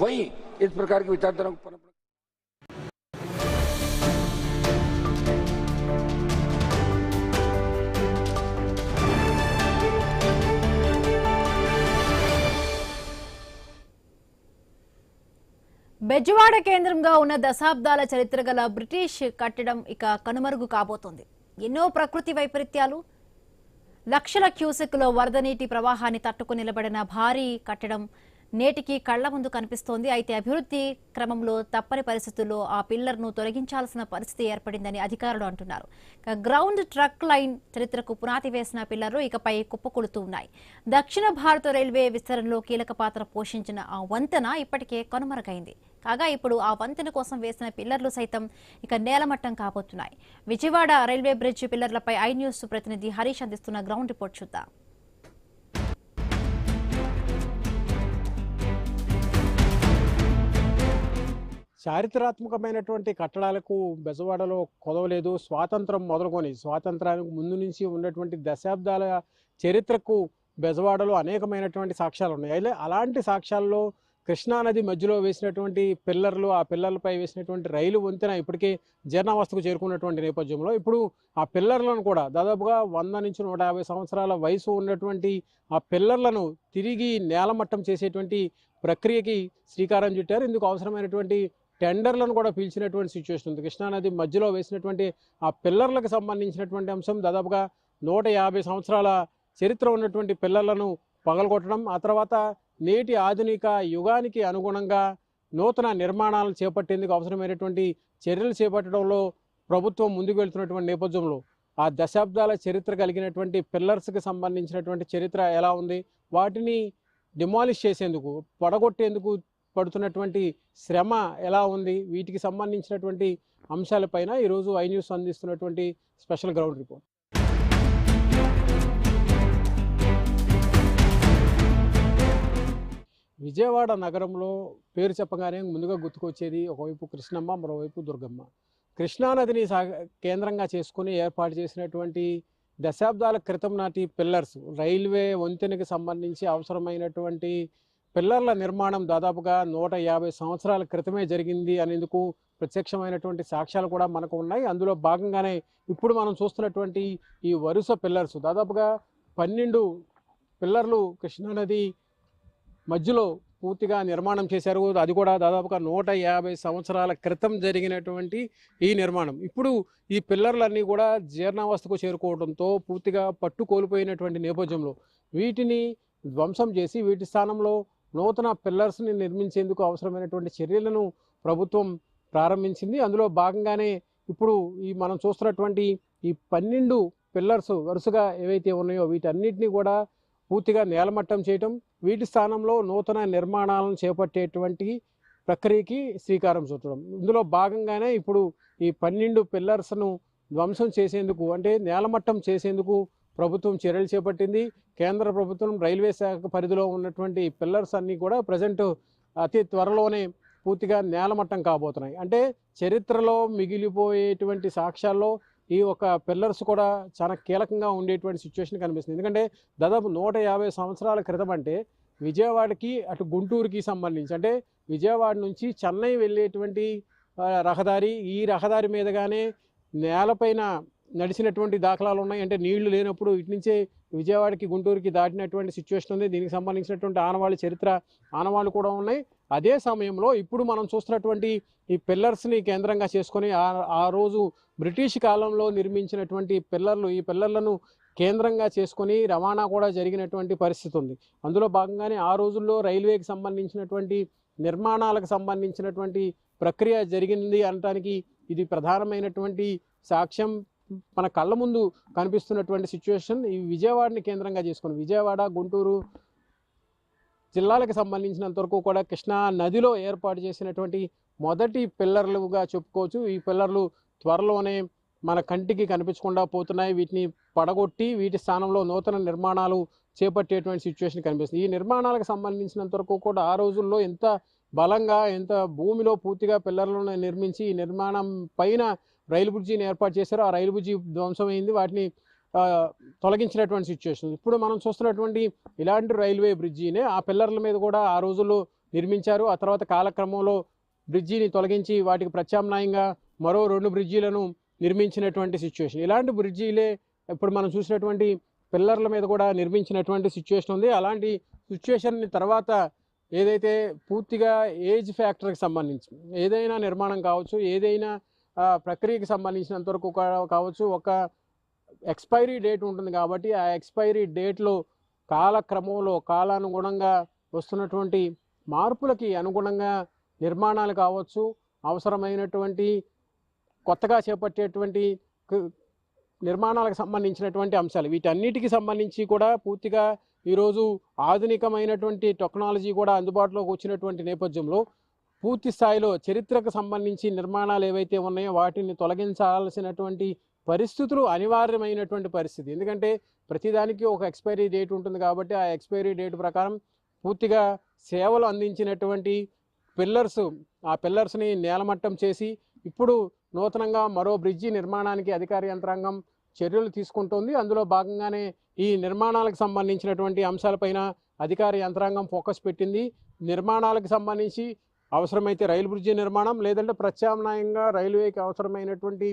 वहीं इस प्रकार की विचारधारा को पनपना। బెజవాడ కేంద్రంగా ఉన్న దశాబ్దాల చరిత్ర గల బ్రిటిష్ కట్టడం ఇక కనుమరుగు కాబోతోంది. ఎన్నో ప్రకృతి వైపరీత్యాలు, లక్షల క్యూసెక్లో వరద నీటి ప్రవాహాన్ని తట్టుకుని నిలబడిన భారీ కట్టడం నేటికి కళ్ల ముందు కనిపిస్తోంది. అయితే అభివృద్ధి క్రమంలో తప్పని పరిస్థితుల్లో ఆ పిల్లర్ను తొలగించాల్సిన పరిస్థితి ఏర్పడిందని అధికారులు అంటున్నారు. గ్రౌండ్ ట్రక్ లైన్ చరిత్రకు పునాది వేసిన పిల్లర్లు ఇకపై కుప్పకూలుతూ ఉన్నాయి. దక్షిణ భారత రైల్వే విస్తరణలో కీలక పాత్ర పోషించిన ఆ వంతెన ఇప్పటికే కనుమరుగైంది. కాగా ఇప్పుడు ఆ వంతెన కోసం వేసిన పిల్లర్లు సైతం ఇక నేలమట్టం కాబోతున్నాయి. విజయవాడ రైల్వే బ్రిడ్జ్ పిల్లర్లపై ఐ న్యూస్ ప్రతినిధి హరీష్ అందిస్తున్న గ్రౌండ్ రిపోర్ట్ చూద్దాం. చారిత్రాత్మకమైనటువంటి కట్టడాలకు బెజవాడలో కొదవలేదు. స్వాతంత్రం మొదలుకొని స్వాతంత్రానికి ముందు నుంచి ఉన్నటువంటి దశాబ్దాల చరిత్రకు బెజవాడలో అనేకమైనటువంటి సాక్ష్యాలు ఉన్నాయి. అలాంటి సాక్ష్యాల్లో కృష్ణానది మధ్యలో వేసినటువంటి పిల్లర్లు, ఆ పిల్లర్లపై వేసినటువంటి రైలు వంతెన ఇప్పటికే జీర్ణావస్థకు చేరుకున్నటువంటి నేపథ్యంలో ఇప్పుడు ఆ పిల్లర్లను కూడా దాదాపుగా 100 నుంచి 150 సంవత్సరాల వయసు ఉన్నటువంటి ఆ పిల్లర్లను తిరిగి నేలమట్టం చేసేటువంటి ప్రక్రియకి శ్రీకారం చుట్టారు. ఇందుకు అవసరమైనటువంటి టెండర్లను కూడా పీల్చినటువంటి సిచ్యువేషన్ ఉంది. కృష్ణానది మధ్యలో వేసినటువంటి ఆ పిల్లర్లకు సంబంధించినటువంటి అంశం దాదాపుగా 150 సంవత్సరాల చరిత్ర ఉన్నటువంటి పిల్లర్లను పగలగొట్టడం, ఆ తర్వాత నేటి ఆధునిక యుగానికి అనుగుణంగా నూతన నిర్మాణాలను చేపట్టేందుకు అవసరమైనటువంటి చర్యలు చేపట్టడంలో ప్రభుత్వం ముందుకు వెళ్తున్నటువంటి నేపథ్యంలో ఆ దశాబ్దాల చరిత్ర కలిగినటువంటి పిల్లర్స్కి సంబంధించినటువంటి చరిత్ర ఎలా ఉంది, వాటిని డిమాలిష్ చేసేందుకు, పడగొట్టేందుకు పడుతున్నటువంటి శ్రమ ఎలా ఉంది, వీటికి సంబంధించినటువంటి అంశాలపైన ఈరోజు ఐ న్యూస్ అందిస్తున్నటువంటి స్పెషల్ గ్రౌండ్ రిపోర్ట్. విజయవాడ నగరంలో పేరు చెప్పగానే ముందుగా గుర్తుకొచ్చేది ఒకవైపు కృష్ణమ్మ, మరోవైపు దుర్గమ్మ. కృష్ణానదిని కేంద్రంగా చేసుకుని ఏర్పాటు చేసినటువంటి దశాబ్దాల క్రితం నాటి పిల్లర్స్, రైల్వే వంతెనకి సంబంధించి అవసరమైనటువంటి పిల్లర్ల నిర్మాణం దాదాపుగా 150 సంవత్సరాల క్రితమే జరిగింది అనేందుకు ప్రత్యక్షమైనటువంటి సాక్ష్యాలు కూడా మనకు ఉన్నాయి. అందులో భాగంగానే ఇప్పుడు మనం చూస్తున్నటువంటి ఈ వరుస పిల్లర్స్ దాదాపుగా 12 పిల్లర్లు కృష్ణానది మధ్యలో పూర్తిగా నిర్మాణం చేశారు. అది కూడా దాదాపుగా 150 సంవత్సరాల క్రితం జరిగినటువంటి ఈ నిర్మాణం ఇప్పుడు ఈ పిల్లర్లన్నీ కూడా జీర్ణావస్థకు చేరుకోవడంతో పూర్తిగా పట్టు కోల్పోయినటువంటి నేపథ్యంలో వీటిని ధ్వంసం చేసి వీటి స్థానంలో నూతన పిల్లర్స్ని నిర్మించేందుకు అవసరమైనటువంటి చర్యలను ప్రభుత్వం ప్రారంభించింది. అందులో భాగంగానే ఇప్పుడు మనం చూస్తున్నటువంటి ఈ 12 పిల్లర్స్ వరుసగా ఏవైతే ఉన్నాయో వీటన్నిటినీ కూడా పూర్తిగా నేలమట్టం చేయటం, వీటి స్థానంలో నూతన నిర్మాణాలను చేపట్టేటువంటి ప్రక్రియకి శ్రీకారం చుట్టడం. ఇందులో భాగంగానే ఇప్పుడు ఈ 12 పిల్లర్స్ను ధ్వంసం చేసేందుకు, అంటే నేలమట్టం చేసేందుకు ప్రభుత్వం చర్యలు చేపట్టింది. కేంద్ర ప్రభుత్వం రైల్వే శాఖ పరిధిలో ఉన్నటువంటి పిల్లర్స్ అన్నీ కూడా ప్రజెంట్ అతి త్వరలోనే పూర్తిగా నేలమట్టం కాబోతున్నాయి. అంటే చరిత్రలో మిగిలిపోయేటువంటి సాక్ష్యాల్లో ఈ ఒక పిల్లర్స్ కూడా చాలా కీలకంగా ఉండేటువంటి సిచ్యువేషన్ కనిపిస్తుంది. ఎందుకంటే దాదాపు 150 సంవత్సరాల క్రితం అంటే విజయవాడకి అటు గుంటూరుకి సంబంధించి, అంటే విజయవాడ నుంచి చెన్నై వెళ్ళేటువంటి రహదారి, ఈ రహదారి మీదగానే నేలపైన నడిచినటువంటి దాఖలాలు ఉన్నాయి. అంటే నీళ్లు లేనప్పుడు ఇటు నుంచే విజయవాడకి గుంటూరుకి దాటినటువంటి సిచ్యువేషన్ ఉంది. దీనికి సంబంధించినటువంటి ఆనవాళ్ళ చరిత్ర ఆనవాళ్ళు కూడా ఉన్నాయి. అదే సమయంలో ఇప్పుడు మనం చూస్తున్నటువంటి ఈ పిల్లర్స్ని కేంద్రంగా చేసుకొని ఆ రోజు బ్రిటిష్ కాలంలో నిర్మించినటువంటి పిల్లర్లు, ఈ పిల్లర్లను కేంద్రంగా చేసుకొని రవాణా కూడా జరిగినటువంటి పరిస్థితి ఉంది. అందులో భాగంగానే ఆ రోజుల్లో రైల్వేకి సంబంధించినటువంటి నిర్మాణాలకు సంబంధించినటువంటి ప్రక్రియ జరిగింది అనడానికి ఇది ప్రధానమైనటువంటి సాక్ష్యం. మన కళ్ళ ముందు కనిపిస్తున్నటువంటి సిచ్యువేషన్ ఈ విజయవాడని కేంద్రంగా చేసుకుని విజయవాడ, గుంటూరు జిల్లాలకు సంబంధించినంత వరకు కూడా కృష్ణా నదిలో ఏర్పాటు చేసినటువంటి మొదటి పిల్లర్లుగా చెప్పుకోవచ్చు. ఈ పిల్లర్లు త్వరలోనే మన కంటికి కనిపించకుండా పోతున్నాయి. వీటిని పడగొట్టి వీటి స్థానంలో నూతన నిర్మాణాలు చేపట్టేటువంటి సిచ్యువేషన్ కనిపిస్తుంది. ఈ నిర్మాణాలకు సంబంధించినంత వరకు కూడా ఆ రోజుల్లో ఎంత బలంగా, ఎంత భూమిలో పూర్తిగా పిల్లర్లను నిర్మించి ఈ నిర్మాణం పైన రైలు బ్రిడ్జిని ఏర్పాటు చేశారు. ఆ రైలు బ్రిడ్జి ధ్వంసమైంది, వాటిని తొలగించినటువంటి సిచ్యువేషన్. ఇప్పుడు మనం చూస్తున్నటువంటి ఇలాంటి రైల్వే బ్రిడ్జినే ఆ పిల్లర్ల మీద కూడా ఆ రోజుల్లో నిర్మించారు. ఆ తర్వాత కాలక్రమంలో బ్రిడ్జిని తొలగించి వాటికి ప్రత్యామ్నాయంగా మరో 2 బ్రిడ్జీలను నిర్మించినటువంటి సిచ్యువేషన్. ఇలాంటి బ్రిడ్జీలే ఇప్పుడు మనం చూసినటువంటి పిల్లర్ల మీద కూడా నిర్మించినటువంటి సిచ్యువేషన్ ఉంది. అలాంటి సిచ్యువేషన్ తర్వాత ఏదైతే పూర్తిగా ఏజ్ ఫ్యాక్టర్కి సంబంధించి ఏదైనా నిర్మాణం కావచ్చు, ఏదైనా ప్రక్రియకి సంబంధించినంత వరకు కావచ్చు, ఒక ఎక్స్పైరీ డేట్ ఉంటుంది. కాబట్టి ఆ ఎక్స్పైరీ డేట్లో కాలక్రమంలో కాలానుగుణంగా వస్తున్నటువంటి మార్పులకి అనుగుణంగా నిర్మాణాలు కావచ్చు, అవసరమైనటువంటి కొత్తగా చేపట్టేటువంటి నిర్మాణాలకు సంబంధించినటువంటి అంశాలు, వీటన్నిటికి సంబంధించి కూడా పూర్తిగా ఈరోజు ఆధునికమైనటువంటి టెక్నాలజీ కూడా అందుబాటులోకి వచ్చినటువంటి నేపథ్యంలో పూర్తి స్థాయిలో చరిత్రకు సంబంధించి నిర్మాణాలు ఏవైతే ఉన్నాయో వాటిని తొలగించాల్సినటువంటి పరిస్థితులు అనివార్యమైనటువంటి పరిస్థితి. ఎందుకంటే ప్రతిదానికి ఒక ఎక్స్పైరీ డేట్ ఉంటుంది. కాబట్టి ఆ ఎక్స్పైరీ డేట్ ప్రకారం పూర్తిగా సేవలు అందించినటువంటి ఆ పిల్లర్స్ని నేలమట్టం చేసి ఇప్పుడు నూతనంగా మరో బ్రిడ్జి నిర్మాణానికి అధికార యంత్రాంగం చర్యలు తీసుకుంటోంది. అందులో భాగంగానే ఈ నిర్మాణాలకు సంబంధించినటువంటి అంశాలపైన అధికార యంత్రాంగం ఫోకస్ పెట్టింది. నిర్మాణాలకు సంబంధించి అవసరమైతే రైలు బ్రిడ్జి నిర్మాణం, లేదంటే ప్రత్యామ్నాయంగా రైల్వేకి అవసరమైనటువంటి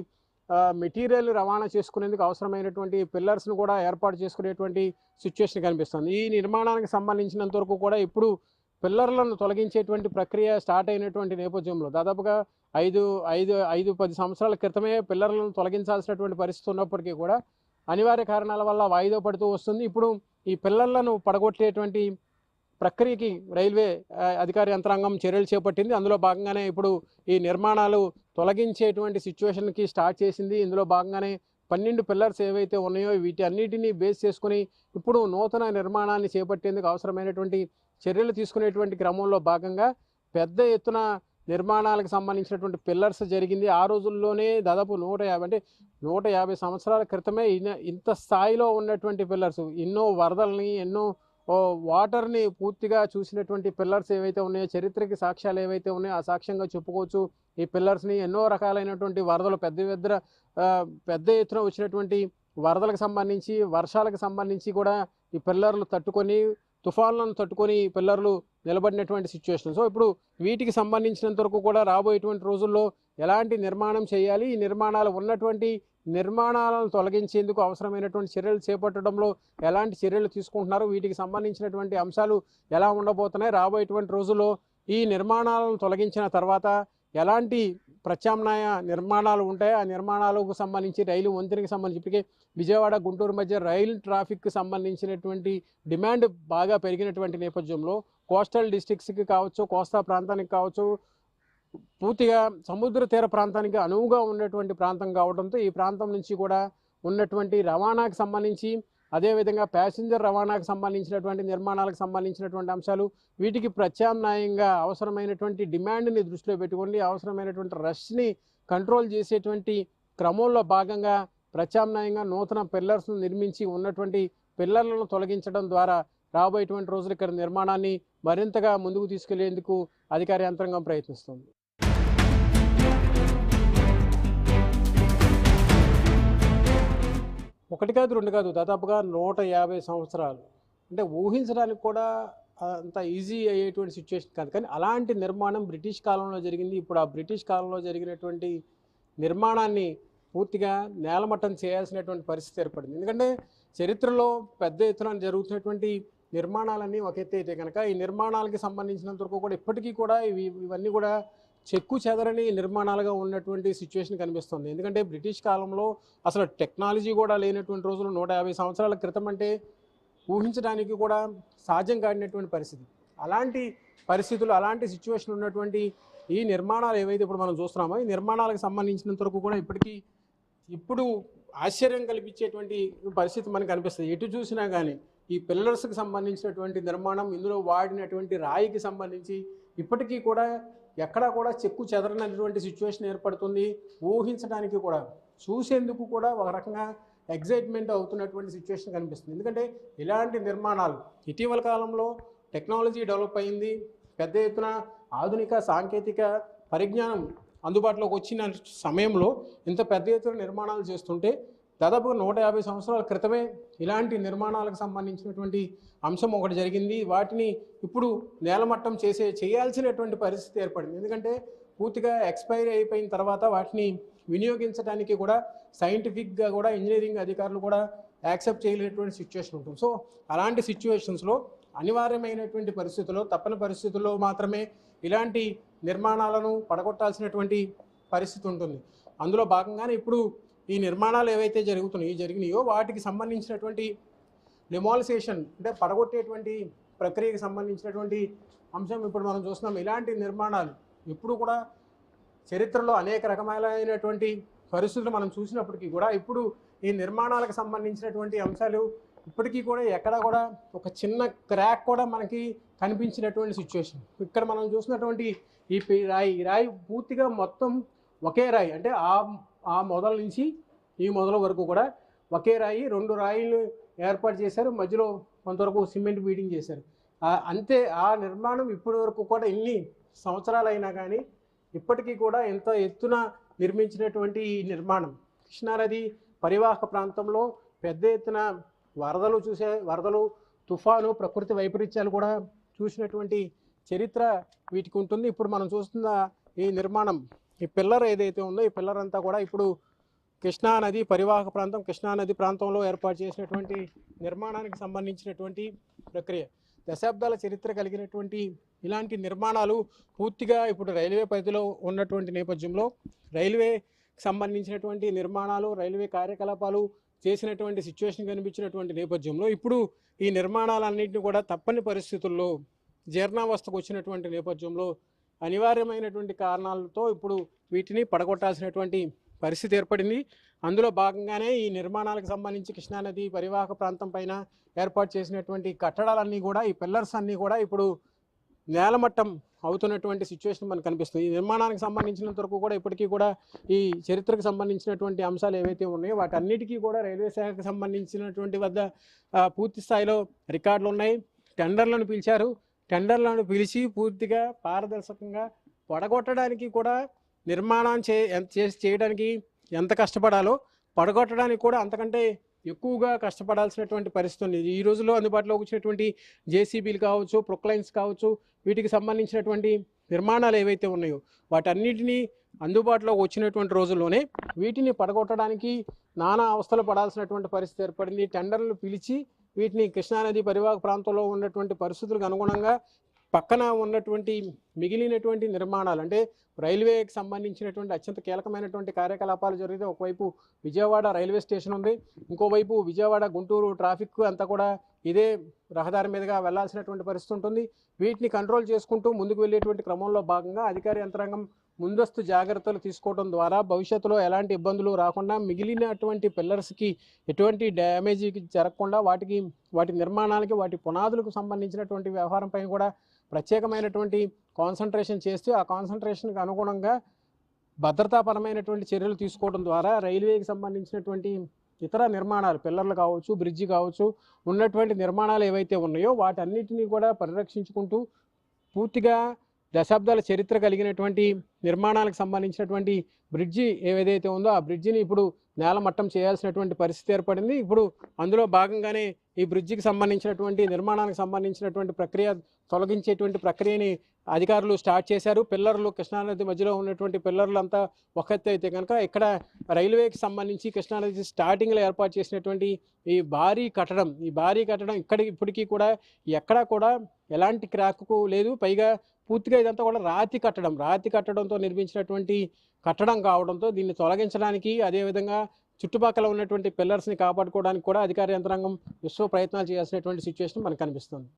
మెటీరియల్ రవాణా చేసుకునేందుకు అవసరమైనటువంటి పిల్లర్స్ను కూడా ఏర్పాటు చేసుకునేటువంటి సిచ్యువేషన్ కనిపిస్తుంది. ఈ నిర్మాణానికి సంబంధించినంత వరకు కూడా ఇప్పుడు పిల్లర్లను తొలగించేటువంటి ప్రక్రియ స్టార్ట్ అయినటువంటి నేపథ్యంలో దాదాపుగా 5-10 సంవత్సరాల క్రితమే పిల్లర్లను తొలగించాల్సినటువంటి పరిస్థితి ఉన్నప్పటికీ కూడా అనివార్య కారణాల వల్ల వాయిదా పడుతూ వస్తుంది. ఇప్పుడు ఈ పిల్లర్లను పడగొట్టేటువంటి ప్రక్రియకి రైల్వే అధికార యంత్రాంగం చర్యలు చేపట్టింది. అందులో భాగంగానే ఇప్పుడు ఈ నిర్మాణాలు తొలగించేటువంటి సిచ్యువేషన్కి స్టార్ట్ చేసింది. ఇందులో భాగంగానే 12 పిల్లర్స్ ఏవైతే ఉన్నాయో వీటి అన్నిటినీ బేస్ చేసుకుని ఇప్పుడు నూతన నిర్మాణాన్ని చేపట్టేందుకు అవసరమైనటువంటి చర్యలు తీసుకునేటువంటి క్రమంలో భాగంగా పెద్ద ఎత్తున నిర్మాణాలకు సంబంధించినటువంటి పిల్లర్స్ జరిగింది. ఆ రోజుల్లోనే దాదాపు 150 సంవత్సరాల క్రితమే ఇంత స్థాయిలో ఉన్నటువంటి పిల్లర్స్, ఎన్నో వరదల్ని, ఎన్నో వాటర్ని పూర్తిగా చూసినటువంటి పిల్లర్స్ ఏవైతే ఉన్నాయో, చరిత్రకి సాక్ష్యాలు ఏవైతే ఉన్నాయో ఆ సాక్ష్యంగా చెప్పుకోవచ్చు. ఈ పిల్లర్స్ని ఎన్నో రకాలైనటువంటి వరదలు పెద్ద ఎత్తున వచ్చినటువంటి వరదలకు సంబంధించి, వర్షాలకు సంబంధించి కూడా ఈ పిల్లర్లు తట్టుకొని, తుఫాన్లను తట్టుకొని ఈ పిల్లర్లు నిలబడినటువంటి సిచ్యువేషన్. సో ఇప్పుడు వీటికి సంబంధించినంత వరకు కూడా రాబోయేటువంటి రోజుల్లో ఎలాంటి నిర్మాణం చేయాలి, ఈ నిర్మాణాలను తొలగించేందుకు అవసరమైనటువంటి చర్యలు చేపట్టడంలో ఎలాంటి చర్యలు తీసుకుంటున్నారు, వీటికి సంబంధించినటువంటి అంశాలు ఎలా ఉండబోతున్నాయి, రాబోయేటువంటి రోజుల్లో ఈ నిర్మాణాలను తొలగించిన తర్వాత ఎలాంటి ప్రత్యామ్నాయ నిర్మాణాలు ఉంటాయి, ఆ నిర్మాణాలకు సంబంధించి రైలు వంతెనకి సంబంధించి ఇప్పటికే విజయవాడ గుంటూరు మధ్య రైలు ట్రాఫిక్కి సంబంధించినటువంటి డిమాండ్ బాగా పెరిగినటువంటి నేపథ్యంలో కోస్టల్ డిస్ట్రిక్ట్స్కి కావచ్చు, కోస్తా ప్రాంతానికి కావచ్చు, పూర్తిగా సముద్ర తీర ప్రాంతానికి అనువుగా ఉన్నటువంటి ప్రాంతం కావడంతో ఈ ప్రాంతం నుంచి కూడా ఉన్నటువంటి రవాణాకు సంబంధించి, అదేవిధంగా ప్యాసింజర్ రవాణాకు సంబంధించినటువంటి నిర్మాణాలకు సంబంధించినటువంటి అంశాలు, వీటికి ప్రత్యామ్నాయంగా అవసరమైనటువంటి డిమాండ్ని దృష్టిలో పెట్టుకోండి, అవసరమైనటువంటి రష్ని కంట్రోల్ చేసేటువంటి క్రమంలో భాగంగా ప్రత్యామ్నాయంగా నూతన పిల్లర్స్ను నిర్మించి ఉన్నటువంటి పిల్లర్లను తొలగించడం ద్వారా రాబోయేటువంటి రోజులు ఇక్కడ నిర్మాణాన్ని మరింతగా ముందుకు తీసుకెళ్లేందుకు అధికార యంత్రాంగం ప్రయత్నిస్తుంది. ఒకటి కాదు, రెండు కాదు, దాదాపుగా 150 సంవత్సరాలు. అంటే ఊహించడానికి కూడా అంత ఈజీ అయ్యేటువంటి సిచ్యువేషన్ కాదు. కానీ అలాంటి నిర్మాణం బ్రిటిష్ కాలంలో జరిగింది. ఇప్పుడు ఆ బ్రిటిష్ కాలంలో జరిగినటువంటి నిర్మాణాన్ని పూర్తిగా నేలమట్టం చేయాల్సినటువంటి పరిస్థితి ఏర్పడింది. ఎందుకంటే చరిత్రలో పెద్ద ఎత్తున జరుగుతున్నటువంటి నిర్మాణాలన్నీ ఒక ఎత్తు అయితే కనుక ఈ నిర్మాణాలకి సంబంధించినంత వరకు కూడా ఇప్పటికీ కూడా ఇవన్నీ కూడా చెక్కు చెదరని నిర్మాణాలుగా ఉన్నటువంటి సిచ్యువేషన్ కనిపిస్తుంది. ఎందుకంటే బ్రిటిష్ కాలంలో అసలు టెక్నాలజీ కూడా లేనటువంటి రోజులు 150 సంవత్సరాల క్రితం అంటే ఊహించడానికి కూడా సాధ్యం కానినటువంటి పరిస్థితి. అలాంటి పరిస్థితులు, అలాంటి సిచ్యువేషన్ ఉన్నటువంటి ఈ నిర్మాణాలు ఏవైతే ఇప్పుడు మనం చూస్తున్నామో ఈ నిర్మాణాలకు సంబంధించినంత వరకు కూడా ఇప్పుడు ఆశ్చర్యం కల్పించేటువంటి పరిస్థితి మనకు కనిపిస్తుంది. ఎటు చూసినా కానీ ఈ పిల్లర్స్కి సంబంధించినటువంటి నిర్మాణం, ఇందులో వాడినటువంటి రాయికి సంబంధించి ఇప్పటికీ కూడా ఎక్కడా కూడా చెక్కు చెదరనటువంటి సిచ్యువేషన్ ఏర్పడుతుంది. ఊహించడానికి కూడా, చూసేందుకు కూడా ఒక రకంగా ఎగ్జైట్మెంట్ అవుతున్నటువంటి సిచ్యువేషన్ కనిపిస్తుంది. ఎందుకంటే ఇలాంటి నిర్మాణాలు ఇటీవల కాలంలో టెక్నాలజీ డెవలప్ అయింది, పెద్ద ఎత్తున ఆధునిక సాంకేతిక పరిజ్ఞానం అందుబాటులోకి వచ్చిన సమయంలో ఇంత పెద్ద ఎత్తున నిర్మాణాలు చేస్తుంటే దాదాపుగా 150 సంవత్సరాల క్రితమే ఇలాంటి నిర్మాణాలకు సంబంధించినటువంటి అంశం ఒకటి జరిగింది. వాటిని ఇప్పుడు నేలమట్టం చేయాల్సినటువంటి పరిస్థితి ఏర్పడింది. ఎందుకంటే పూర్తిగా ఎక్స్పైరీ అయిపోయిన తర్వాత వాటిని వినియోగించడానికి కూడా సైంటిఫిక్గా కూడా ఇంజనీరింగ్ అధికారులు కూడా యాక్సెప్ట్ చేయలేనటువంటి సిచ్యువేషన్ ఉంటుంది. సో అలాంటి సిచ్యువేషన్స్లో అనివార్యమైనటువంటి పరిస్థితుల్లో, తప్పని పరిస్థితుల్లో మాత్రమే ఇలాంటి నిర్మాణాలను పడగొట్టాల్సినటువంటి పరిస్థితి ఉంటుంది. అందులో భాగంగానే ఇప్పుడు ఈ నిర్మాణాలు ఏవైతే జరిగినాయో వాటికి సంబంధించినటువంటి డెమాలిసేషన్ అంటే పడగొట్టేటువంటి ప్రక్రియకి సంబంధించినటువంటి అంశం ఇప్పుడు మనం చూస్తున్నాం. ఇలాంటి నిర్మాణాలు ఇప్పుడు కూడా చరిత్రలో అనేక రకమైనటువంటి పరిస్థితులు మనం చూసినప్పటికీ కూడా ఇప్పుడు ఈ నిర్మాణాలకు సంబంధించినటువంటి అంశాలు ఇప్పటికీ కూడా ఎక్కడ కూడా ఒక చిన్న క్రాక్ కూడా మనకి కనిపించినటువంటి సిచ్యువేషన్. ఇక్కడ మనం చూసినటువంటి ఈ రాయి పూర్తిగా మొత్తం ఒకే రాయి, అంటే ఆ మొదల నుంచి ఈ మొదల వరకు కూడా ఒకే రాయి, 2 రాయిలు ఏర్పాటు చేశారు, మధ్యలో కొంతవరకు సిమెంట్ బీడింగ్ చేశారు. అంతే. ఆ నిర్మాణం ఇప్పటి వరకు కూడా ఇన్ని సంవత్సరాలైనా కానీ ఇప్పటికీ కూడా ఎంత ఎత్తున నిర్మించినటువంటి ఈ నిర్మాణం కృష్ణానది పరివాహక ప్రాంతంలో పెద్ద ఎత్తున వరదలు, తుఫాను, ప్రకృతి వైపరీత్యాలు కూడా చూసినటువంటి చరిత్ర వీటికి ఉంటుంది. ఇప్పుడు మనం చూస్తున్న ఈ నిర్మాణం, ఈ పిల్లర్ ఏదైతే ఉందో ఈ పిల్లర్ అంతా కూడా ఇప్పుడు కృష్ణానది పరివాహక ప్రాంతం, కృష్ణానది ప్రాంతంలో ఏర్పాటు చేసినటువంటి నిర్మాణానికి సంబంధించినటువంటి ప్రక్రియ. దశాబ్దాల చరిత్ర కలిగినటువంటి ఇలాంటి నిర్మాణాలు పూర్తిగా ఇప్పుడు రైల్వే పరిధిలో ఉన్నటువంటి నేపథ్యంలో రైల్వేకి సంబంధించినటువంటి నిర్మాణాలు, రైల్వే కార్యకలాపాలు చేసినటువంటి సిచ్యువేషన్ కనిపించినటువంటి నేపథ్యంలో ఇప్పుడు ఈ నిర్మాణాలన్నింటినీ కూడా తప్పని పరిస్థితుల్లో జీర్ణావస్థకు వచ్చినటువంటి నేపథ్యంలో అనివార్యమైనటువంటి కారణాలతో ఇప్పుడు వీటిని పడగొట్టాల్సినటువంటి పరిస్థితి ఏర్పడింది. అందులో భాగంగానే ఈ నిర్మాణాలకు సంబంధించి కృష్ణానది పరివాహక ప్రాంతం పైన ఏర్పాటు చేసినటువంటి కట్టడాలన్నీ కూడా, ఈ పిల్లర్స్ అన్నీ కూడా ఇప్పుడు నేలమట్టం అవుతున్నటువంటి సిచ్యువేషన్ మనకు కనిపిస్తుంది. ఈ నిర్మాణానికి సంబంధించినంత వరకు కూడా ఇప్పటికీ కూడా ఈ చరిత్రకు సంబంధించినటువంటి అంశాలు ఏవైతే ఉన్నాయో వాటన్నిటికీ కూడా రైల్వే శాఖకు సంబంధించినటువంటి వద్ద పూర్తి స్థాయిలో రికార్డులు ఉన్నాయి. టెండర్లను పిలిచారు. టెండర్లను పిలిచి పూర్తిగా పారదర్శకంగా పడగొట్టడానికి కూడా నిర్మాణం చేయడానికి ఎంత కష్టపడాలో పడగొట్టడానికి కూడా అంతకంటే ఎక్కువగా కష్టపడాల్సినటువంటి పరిస్థితి ఉంది. ఈ రోజుల్లో అందుబాటులోకి వచ్చినటువంటి జేసీబీలు కావచ్చు, ప్రొక్లైన్స్ కావచ్చు, వీటికి సంబంధించినటువంటి నిర్మాణాలు ఏవైతే ఉన్నాయో వాటన్నిటినీ అందుబాటులోకి వచ్చినటువంటి రోజుల్లోనే వీటిని పడగొట్టడానికి నానా అవస్థలు పడాల్సినటువంటి పరిస్థితి ఏర్పడింది. టెండర్లు పిలిచి వీటిని కృష్ణానది పరివాహక ప్రాంతంలో ఉన్నటువంటి పరిస్థితులకు అనుగుణంగా పక్కన ఉన్నటువంటి మిగిలినటువంటి నిర్మాణాలు, అంటే రైల్వేకి సంబంధించినటువంటి అత్యంత కీలకమైనటువంటి కార్యకలాపాలు జరిగితే ఒకవైపు విజయవాడ రైల్వే స్టేషన్ ఉంది, ఇంకోవైపు విజయవాడ గుంటూరు ట్రాఫిక్ అంతా కూడా ఇదే రహదారి మీదుగా వెళ్లాల్సినటువంటి పరిస్థితి ఉంటుంది. వీటిని కంట్రోల్ చేసుకుంటూ ముందుకు వెళ్ళేటువంటి క్రమంలో భాగంగా అధికార యంత్రాంగం ముందస్తు జాగ్రత్తలు తీసుకోవడం ద్వారా భవిష్యత్తులో ఎలాంటి ఇబ్బందులు రాకుండా మిగిలినటువంటి పిల్లర్స్కి ఎటువంటి డ్యామేజ్ జరగకుండా వాటి నిర్మాణాలకి, వాటి పునాదులకు సంబంధించినటువంటి వ్యవహారం పైన కూడా ప్రత్యేకమైనటువంటి కాన్సన్ట్రేషన్ చేస్తూ ఆ కాన్సన్ట్రేషన్కి అనుగుణంగా భద్రతాపరమైనటువంటి చర్యలు తీసుకోవడం ద్వారా రైల్వేకి సంబంధించినటువంటి ఇతర నిర్మాణాలు, పిల్లర్లు కావచ్చు, బ్రిడ్జి కావచ్చు, ఉన్నటువంటి నిర్మాణాలు ఏవైతే ఉన్నాయో వాటన్నిటినీ కూడా పరిరక్షించుకుంటూ పూర్తిగా దశాబ్దాల చరిత్ర కలిగినటువంటి నిర్మాణాలకు సంబంధించినటువంటి బ్రిడ్జి ఏదైతే ఉందో ఆ బ్రిడ్జిని ఇప్పుడు నేలమట్టం చేయాల్సినటువంటి పరిస్థితి ఏర్పడింది. ఇప్పుడు అందులో భాగంగానే ఈ బ్రిడ్జికి సంబంధించినటువంటి నిర్మాణానికి సంబంధించినటువంటి ప్రక్రియ, తొలగించేటువంటి ప్రక్రియని అధికారులు స్టార్ట్ చేశారు. పిల్లర్లు, కృష్ణానది మధ్యలో ఉన్నటువంటి పిల్లర్లు అంతా ఒక ఎత్తు అయితే కనుక ఇక్కడ రైల్వేకి సంబంధించి కృష్ణానది స్టార్టింగ్లో ఏర్పాటు చేసినటువంటి ఈ భారీ కట్టడం ఇప్పటికీ కూడా ఎక్కడా కూడా ఎలాంటి క్రాక్కు లేదు. పైగా పూర్తిగా ఇదంతా కూడా రాతి కట్టడంతో నిర్మించినటువంటి కట్టడం కావడంతో దీన్ని తొలగించడానికి, అదేవిధంగా చుట్టుపక్కల ఉన్నటువంటి పిల్లర్స్ని కాపాడుకోవడానికి కూడా అధికార యంత్రాంగం విశ్వ ప్రయత్నాలు చేయాల్సినటువంటి సిచ్యువేషన్ మనకు కనిపిస్తుంది.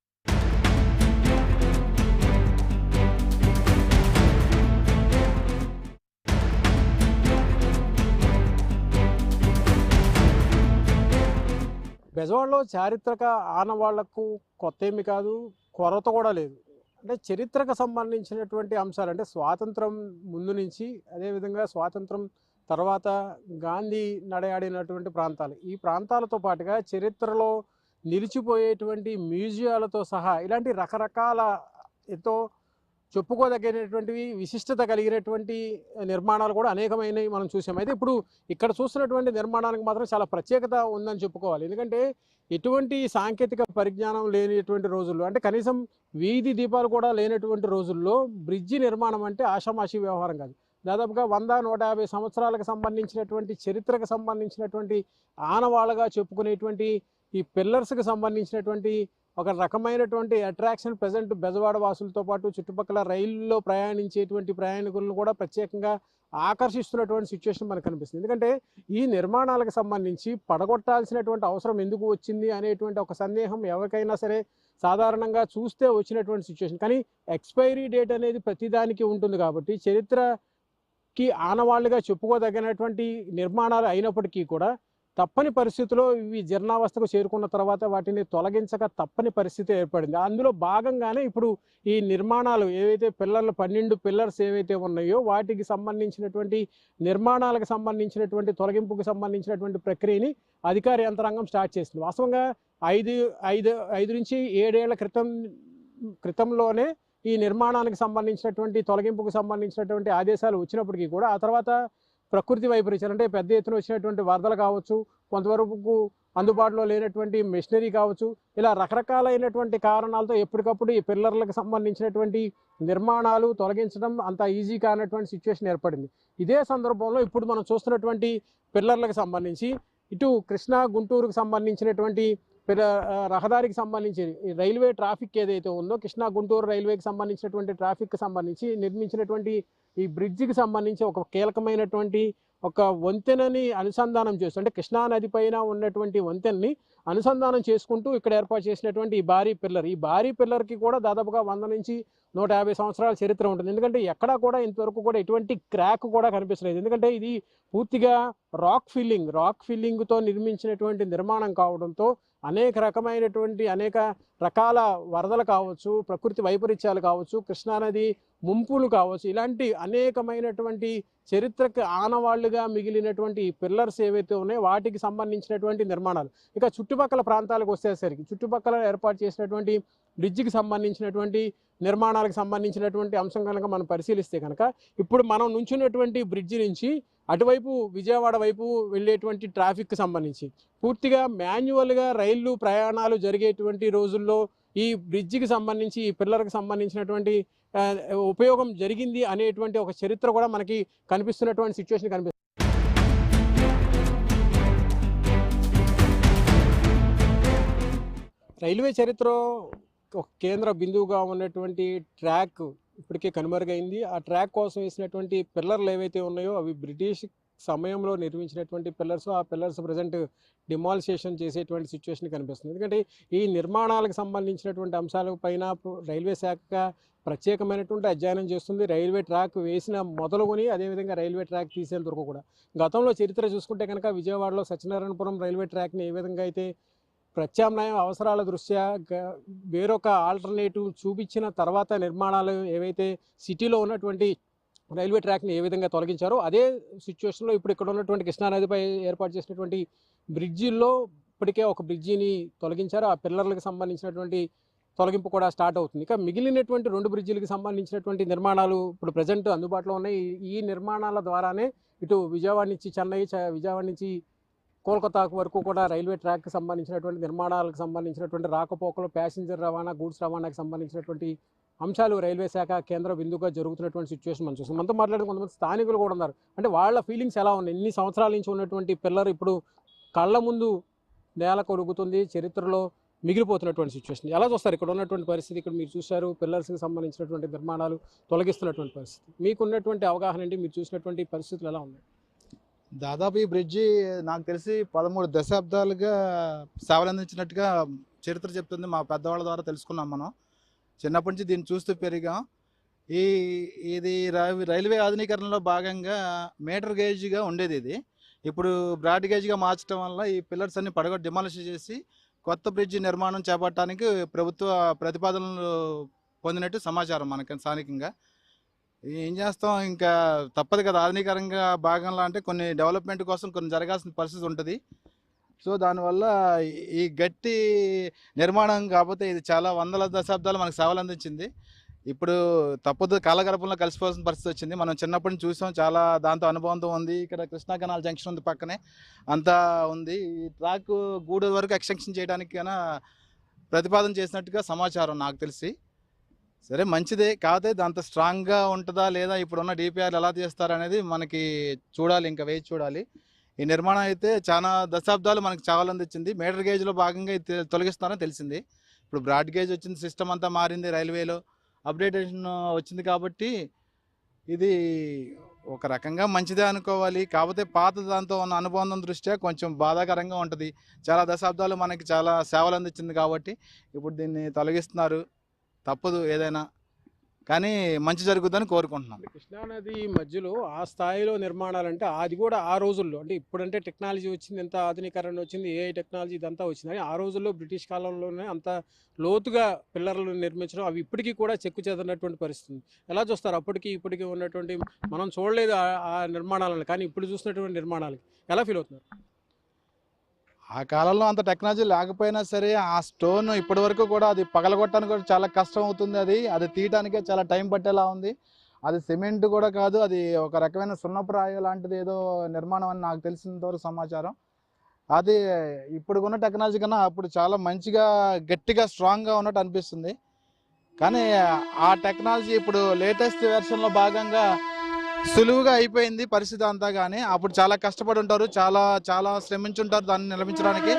బెజవాడలో చారిత్రక ఆనవాళ్లకు కొత్త ఏమి కాదు, కొరత కూడా లేదు. అంటే చరిత్రకు సంబంధించినటువంటి అంశాలు, అంటే స్వాతంత్రం ముందు నుంచి, అదేవిధంగా స్వాతంత్రం తర్వాత గాంధీ నడయాడినటువంటి ప్రాంతాలు, ఈ ప్రాంతాలతో పాటుగా చరిత్రలో నిలిచిపోయేటువంటి మ్యూజియాలతో సహా ఇలాంటి రకరకాల ఎంతో చెప్పుకోదగినటువంటివి విశిష్టత కలిగినటువంటి నిర్మాణాలు కూడా అనేకమైనవి మనం చూసాం. అయితే ఇప్పుడు ఇక్కడ చూస్తున్నటువంటి నిర్మాణానికి మాత్రం చాలా ప్రత్యేకత ఉందని చెప్పుకోవాలి. ఎందుకంటే ఎటువంటి సాంకేతిక పరిజ్ఞానం లేనటువంటి రోజుల్లో, అంటే కనీసం వీధి దీపాలు కూడా లేనటువంటి రోజుల్లో బ్రిడ్జి నిర్మాణం అంటే ఆషామాషి వ్యవహారం కాదు. దాదాపుగా 100-150 సంవత్సరాలకు సంబంధించినటువంటి చరిత్రకు సంబంధించినటువంటి ఆనవాళ్ళగా చెప్పుకునేటువంటి ఈ పిల్లర్స్కి సంబంధించినటువంటి ఒక రకమైనటువంటి అట్రాక్షన్ ప్రజెంట్ బెజవాడ వాసులతో పాటు చుట్టుపక్కల రైల్లో ప్రయాణించేటువంటి ప్రయాణికులను కూడా ప్రత్యేకంగా ఆకర్షిస్తున్నటువంటి సిచ్యువేషన్ మనకు కనిపిస్తుంది. ఎందుకంటే ఈ నిర్మాణాలకు సంబంధించి పడగొట్టాల్సినటువంటి అవసరం ఎందుకు వచ్చింది అనేటువంటి ఒక సందేహం ఎవరికైనా సరే సాధారణంగా చూస్తే వచ్చినటువంటి సిచ్యువేషన్. కానీ ఎక్స్పైరీ డేట్ అనేది ప్రతిదానికి ఉంటుంది కాబట్టి చరిత్రకి ఆనవాళ్ళుగా చెప్పుకోదగినటువంటి నిర్మాణాలు అయినప్పటికీ కూడా తప్పని పరిస్థితిలో ఇవి జీర్ణావస్థకు చేరుకున్న తర్వాత వాటిని తొలగించక తప్పని పరిస్థితి ఏర్పడింది. అందులో భాగంగానే ఇప్పుడు ఈ నిర్మాణాలు ఏవైతే 12 పిల్లర్స్ ఏవైతే ఉన్నాయో వాటికి సంబంధించినటువంటి నిర్మాణాలకు సంబంధించినటువంటి తొలగింపుకు సంబంధించినటువంటి ప్రక్రియని అధికార యంత్రాంగం స్టార్ట్ చేసింది. వాస్తవంగా 5 నుంచి 7 ఏళ్ల క్రితంలోనే ఈ నిర్మాణానికి సంబంధించినటువంటి తొలగింపుకు సంబంధించినటువంటి ఆదేశాలు వచ్చినప్పటికీ కూడా ఆ తర్వాత ప్రకృతి వైపరీత్యాలు, అంటే పెద్ద ఎత్తున వచ్చినటువంటి వరదలు కావచ్చు, కొంతవరకు అందుబాటులో లేనటువంటి మెషినరీ కావచ్చు, ఇలా రకరకాలైనటువంటి కారణాలతో ఎప్పటికప్పుడు ఈ పిల్లర్లకు సంబంధించినటువంటి నిర్మాణాలు తొలగించడం అంత ఈజీ కానటువంటి సిచ్యువేషన్ ఏర్పడింది. ఇదే సందర్భంలో ఇప్పుడు మనం చూస్తున్నటువంటి పిల్లర్లకు సంబంధించి ఇటు కృష్ణా గుంటూరుకు సంబంధించినటువంటి రహదారికి సంబంధించి రైల్వే ట్రాఫిక్ ఏదైతే ఉందో కృష్ణా గుంటూరు రైల్వేకి సంబంధించినటువంటి ట్రాఫిక్కి సంబంధించి నిర్మించినటువంటి ఈ బ్రిడ్జికి సంబంధించి ఒక కీలకమైనటువంటి ఒక వంతెనని అనుసంధానం చేస్తూ, అంటే కృష్ణా నది పైన ఉన్నటువంటి వంతెనని అనుసంధానం చేసుకుంటూ ఇక్కడ ఏర్పాటు చేసినటువంటి ఈ భారీ పిల్లర్కి కూడా దాదాపుగా 100 నుంచి 150 సంవత్సరాల చరిత్ర ఉంటుంది. ఎందుకంటే ఎక్కడా కూడా ఇంతవరకు కూడా ఎటువంటి క్రాక్ కూడా కనిపించలేదు. ఎందుకంటే ఇది పూర్తిగా రాక్ ఫిల్లింగ్తో నిర్మించినటువంటి నిర్మాణం కావడంతో అనేక రకాల వరదలు కావచ్చు, ప్రకృతి వైపరీత్యాలు కావచ్చు, కృష్ణానది ముంపులు కావచ్చు, ఇలాంటి అనేకమైనటువంటి చరిత్రకు ఆనవాళ్లుగా మిగిలినటువంటి ఈ పిల్లర్స్ ఏవైతే ఉన్నాయో వాటికి సంబంధించినటువంటి నిర్మాణాలు. ఇక చుట్టుపక్కల ప్రాంతాలకు వచ్చేసరికి చుట్టుపక్కల ఏర్పాటు చేసినటువంటి బ్రిడ్జికి సంబంధించినటువంటి నిర్మాణాలకు సంబంధించినటువంటి అంశం కనుక మనం పరిశీలిస్తే కనుక ఇప్పుడు మనం నుంచున్నటువంటి బ్రిడ్జి నుంచి అటువైపు విజయవాడ వైపు వెళ్ళేటువంటి ట్రాఫిక్కి సంబంధించి పూర్తిగా మాన్యువల్గా రైళ్లు ప్రయాణాలు జరిగేటువంటి రోజుల్లో ఈ బ్రిడ్జికి సంబంధించి ఈ పిల్లర్కి సంబంధించినటువంటి ఉపయోగం జరిగింది అనేటువంటి ఒక చరిత్ర కూడా మనకి కనిపిస్తున్నటువంటి సిచ్యువేషన్ కనిపిస్తుంది. రైల్వే చరిత్ర ఒక కేంద్ర బిందువుగా ఉన్నటువంటి ట్రాక్ ఇప్పటికే కనుమరుగైంది. ఆ ట్రాక్ కోసం వేసినటువంటి పిల్లర్లు ఏవైతే ఉన్నాయో అవి బ్రిటిష్ సమయంలో నిర్మించినటువంటి పిల్లర్స్. ఆ పిల్లర్స్ ప్రజెంట్ డిమాలిషేషన్ చేసేటువంటి సిచ్యువేషన్ కనిపిస్తుంది. ఎందుకంటే ఈ నిర్మాణాలకు సంబంధించినటువంటి అంశాల పైన రైల్వే శాఖ ప్రత్యేకమైనటువంటి అధ్యయనం చేస్తుంది. రైల్వే ట్రాక్ వేసిన మొదలుకొని అదేవిధంగా రైల్వే ట్రాక్ తీసేంత వరకు కూడా గతంలో చరిత్ర చూసుకుంటే కనుక విజయవాడలో సత్యనారాయణపురం రైల్వే ట్రాక్ని ఏ విధంగా అయితే ప్రత్యామ్నాయం అవసరాల దృష్ట్యా వేరొక ఆల్టర్నేటివ్ చూపించిన తర్వాత నిర్మాణాలు ఏవైతే సిటీలో ఉన్నటువంటి రైల్వే ట్రాక్ని ఏ విధంగా తొలగించారో అదే సిచ్యువేషన్లో ఇప్పుడు ఇక్కడ ఉన్నటువంటి కృష్ణానదిపై ఏర్పాటు చేసినటువంటి బ్రిడ్జిల్లో ఇప్పటికే ఒక బ్రిడ్జిని తొలగించారు. ఆ పిల్లర్లకు సంబంధించినటువంటి తొలగింపు కూడా స్టార్ట్ అవుతుంది. ఇక మిగిలినటువంటి 2 బ్రిడ్జిలకు సంబంధించినటువంటి నిర్మాణాలు ఇప్పుడు ప్రజెంట్ అందుబాటులో ఉన్నాయి. ఈ నిర్మాణాల ద్వారానే ఇటు విజయవాడ నుంచి చెన్నై, విజయవాడ నుంచి కోల్కతా వరకు కూడా రైల్వే ట్రాక్కి సంబంధించినటువంటి నిర్మాణాలకు సంబంధించినటువంటి రాకపోకలు, ప్యాసింజర్ రవాణా, గూడ్స్ రవాణాకి సంబంధించినటువంటి అంశాలు రైల్వే శాఖ కేంద్ర బిందువుగా జరుగుతున్నటువంటి సిచ్యువేషన్ మనం చూస్తాం. మనతో మాట్లాడిన కొంతమంది స్థానికులు కూడా ఉన్నారు. అంటే వాళ్ళ ఫీలింగ్స్ ఎలా ఉన్నాయి? ఇన్ని సంవత్సరాల నుంచి ఉన్నటువంటి పిల్లర్ ఇప్పుడు కళ్ళ ముందు నేల కొలుగుతుంది, చరిత్రలో మిగిలిపోతున్నటువంటి సిచ్యువేషన్ ఎలా చూస్తారు? ఇక్కడ ఉన్నటువంటి పరిస్థితి ఇక్కడ మీరు చూశారు, పిల్లర్స్కి సంబంధించినటువంటి నిర్మాణాలు తొలగిస్తున్నటువంటి పరిస్థితి, మీకున్నటువంటి అవగాహన ఏంటి? మీరు చూసినటువంటి పరిస్థితులు ఎలా ఉన్నాయి? దాదాపు ఈ బ్రిడ్జి నాకు తెలిసి 13 దశాబ్దాలుగా సేవలందించినట్టుగా చరిత్ర చెప్తుంది. మా పెద్దవాళ్ళ ద్వారా తెలుసుకున్నాం. మనం చిన్నప్పటి నుంచి దీన్ని చూస్తూ పెరిగాం. ఇది రైల్వే ఆధునీకరణలో భాగంగా మీటర్ గేజ్గా ఉండేది. ఇది ఇప్పుడు బ్రాడ్ గేజ్గా మార్చడం వల్ల ఈ పిల్లర్స్ అన్ని పడగొట్టి డిమాలిష్ చేసి కొత్త బ్రిడ్జి నిర్మాణం చేపట్టడానికి ప్రభుత్వ ప్రతిపాదనలు పొందినట్టు సమాచారం మనకి స్థానికంగా. ఏం చేస్తాం, ఇంకా తప్పదు కదా. ఆధునీకరంగా భాగంలో అంటే కొన్ని డెవలప్మెంట్ కోసం కొన్ని జరగాల్సిన పరిస్థితి ఉంటుంది. సో దానివల్ల ఈ గట్టి నిర్మాణం కాకపోతే ఇది చాలా వందల దశాబ్దాలు మనకు సేవలు అందించింది. ఇప్పుడు తప్పదు కాలగర్భంలో కలిసిపోవాల్సిన పరిస్థితి వచ్చింది. మనం చిన్నప్పటి నుంచి చూసాం, చాలా దాంతో అనుభవంతో ఉంది. ఇక్కడ కృష్ణా కెనాల్ జంక్షన్ ఉంది పక్కనే, అంతా ఉంది. ఈ ట్రాక్ గూడూరు వరకు ఎక్స్టెన్షన్ చేయడానికి కన్నా ప్రతిపాదన చేసినట్టుగా సమాచారం నాకు తెలిసి. సరే మంచిదే, కాకపోతే దాంతో స్ట్రాంగ్గా ఉంటుందా లేదా, ఇప్పుడున్న డిపిఆర్లు ఎలా తీస్తారనేది మనకి చూడాలి, ఇంకా వేచి చూడాలి. ఈ నిర్మాణం అయితే చాలా దశాబ్దాలు మనకి చావాలందించింది. మీటర్ గేజ్లో భాగంగా ఇది తొలగిస్తారని తెలిసింది. ఇప్పుడు బ్రాడ్ గేజ్ వచ్చింది, సిస్టమ్ అంతా మారింది, రైల్వేలో అప్డేటేషన్ వచ్చింది. కాబట్టి ఇది ఒక రకంగా మంచిదే అనుకోవాలి. కాకపోతే పాత దాంతో ఉన్న అనుబంధం దృష్ట్యా కొంచెం బాధాకరంగా ఉంటుంది. చాలా దశాబ్దాలు మనకి చాలా సేవలు అందించింది కాబట్టి ఇప్పుడు దీన్ని తొలగిస్తున్నారు. తప్పదు ఏదైనా, కానీ మంచి జరుగుతుందని కోరుకుంటున్నాను. కృష్ణానది మధ్యలో ఆ స్థాయిలో నిర్మాణాలంటే అది కూడా ఆ రోజుల్లో, అంటే ఇప్పుడంటే టెక్నాలజీ వచ్చింది, ఎంత ఆధునీకరణ వచ్చింది, ఏఐ టెక్నాలజీ ఇదంతా వచ్చింది. ఆ రోజుల్లో బ్రిటిష్ కాలంలోనే అంత లోతుగా పిల్లర్లు నిర్మించడం, అవి ఇప్పటికీ కూడా చెక్కు చెదరినటువంటి పరిస్థితి. ఎలా చూస్తారు అప్పటికి ఇప్పటికీ ఉన్నటువంటి, మనం చూడలేదు ఆ నిర్మాణాలను, కానీ ఇప్పుడు చూసినటువంటి నిర్మాణాలకి ఎలా ఫీల్ అవుతున్నారు? ఆ కాలంలో అంత టెక్నాలజీ లేకపోయినా సరే ఆ స్టోన్ ఇప్పటి వరకు కూడా అది పగలగొట్టడానికి కూడా చాలా కష్టం అవుతుంది. అది తీయడానికే చాలా టైం పట్టేలా ఉంది. అది సిమెంట్ కూడా కాదు, అది ఒక రకమైన సున్నప్రాయ లాంటిది ఏదో నిర్మాణం అని నాకు తెలిసినంతవరకు సమాచారం. అది ఇప్పుడు ఉన్న టెక్నాలజీ కన్నా అప్పుడు చాలా మంచిగా గట్టిగా స్ట్రాంగ్గా ఉన్నట్టు అనిపిస్తుంది. కానీ ఆ టెక్నాలజీ ఇప్పుడు లేటెస్ట్ వెర్షన్లో భాగంగా సులువుగా అయిపోయింది పరిస్థితి అంతా. కానీ అప్పుడు చాలా కష్టపడి ఉంటారు, చాలా చాలా శ్రమించుంటారు దాన్ని నిర్మించడానికి.